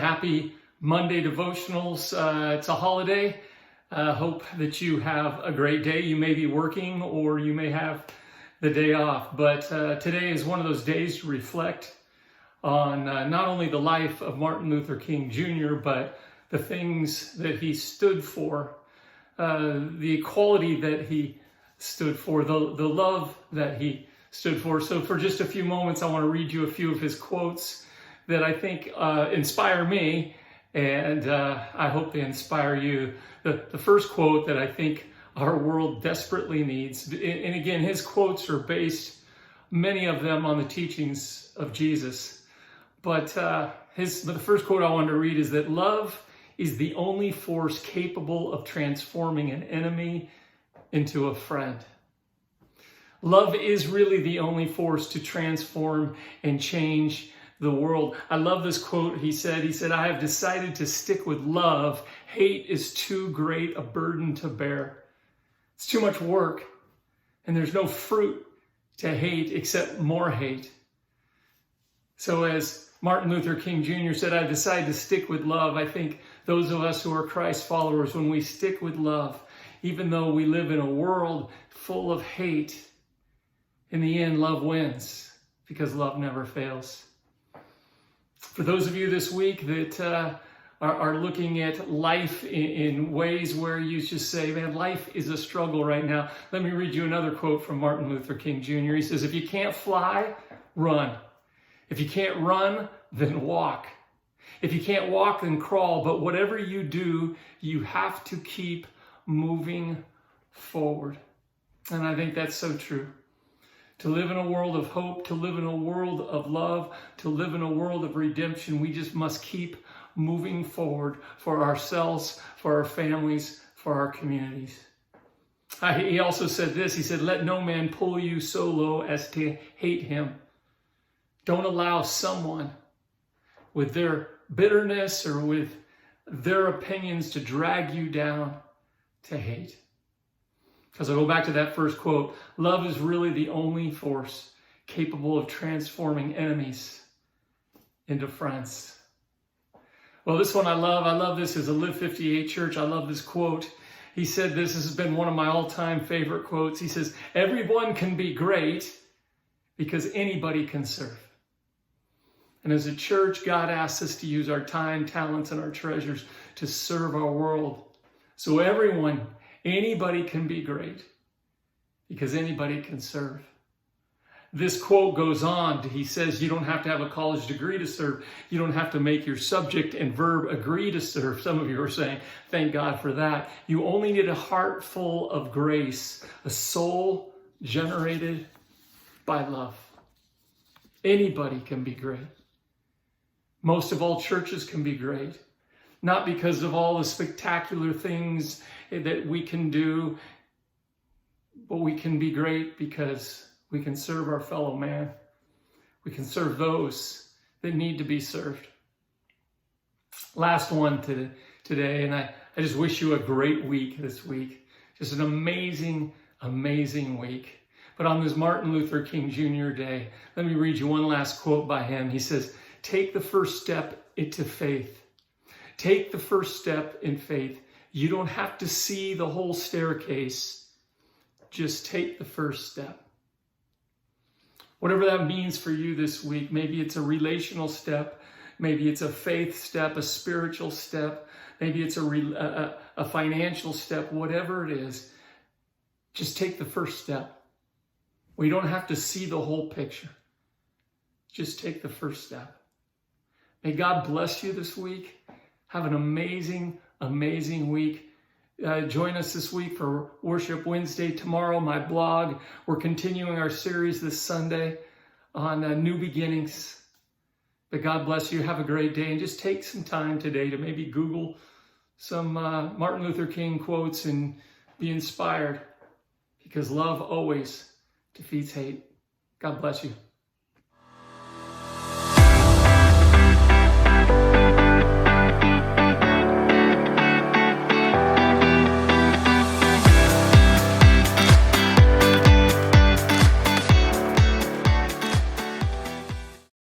happy Monday devotionals. It's a holiday. Hope that you have a great day. You may be working or you may have the day off, but today is one of those days to reflect on not only the life of Martin Luther King Jr., but the things that he stood for, the equality that he stood for, the love that he stood for. So for just a few moments, I want to read you a few of his quotes that I think inspire me, and I hope they inspire you. The first quote that I think our world desperately needs, and again, his quotes are based, many of them, on the teachings of Jesus. But the first quote I wanted to read is that love is the only force capable of transforming an enemy into a friend. Love is really the only force to transform and change the world. I love this quote. He said, I have decided to stick with love. Hate is too great a burden to bear. It's too much work, and there's no fruit to hate except more hate. So as Martin Luther King Jr. said, I've decided to stick with love. I think those of us who are Christ followers, when we stick with love, even though we live in a world full of hate, in the end, love wins, because love never fails. For those of you this week that are looking at life in ways where you just say, man, life is a struggle right now, let me read you another quote from Martin Luther King Jr. He says, if you can't fly, run. If you can't run, then walk. If you can't walk, then crawl. But whatever you do, you have to keep moving forward. And I think that's so true. To live in a world of hope, to live in a world of love, to live in a world of redemption, we just must keep moving forward for ourselves, for our families, for our communities. He also said this, he said, let no man pull you so low as to hate him. Don't allow someone with their bitterness or with their opinions to drag you down to hate. Because I go back to that first quote, love is really the only force capable of transforming enemies into friends. Well, this one I love. I love this as a Live58 church. I love this quote. He said this has been one of my all-time favorite quotes. He says, everyone can be great because anybody can serve. And as a church, God asks us to use our time, talents, and our treasures to serve our world. So everyone, anybody can be great because anybody can serve. This quote goes on. He says you don't have to have a college degree to serve. You don't have to make your subject and verb agree to serve. Some of you are saying, thank God for that. You only need a heart full of grace, a soul generated by love. Anybody can be great. Most of all, churches can be great. Not because of all the spectacular things that we can do, but we can be great because we can serve our fellow man. We can serve those that need to be served. Last one today, and I just wish you a great week this week. Just an amazing, amazing week. But on this Martin Luther King Jr. Day, let me read you one last quote by him. He says, take the first step into faith. Take the first step in faith. You don't have to see the whole staircase. Just take the first step. Whatever that means for you this week, maybe it's a relational step, maybe it's a faith step, a spiritual step, maybe it's a financial step, whatever it is, just take the first step. We don't have to see the whole picture. Just take the first step. May God bless you this week. Have an amazing, amazing week. Join us this week for Worship Wednesday. Tomorrow, my blog. We're continuing our series this Sunday on new beginnings. But God bless you. Have a great day. And just take some time today to maybe Google some Martin Luther King quotes and be inspired. Because love always defeats hate. God bless you.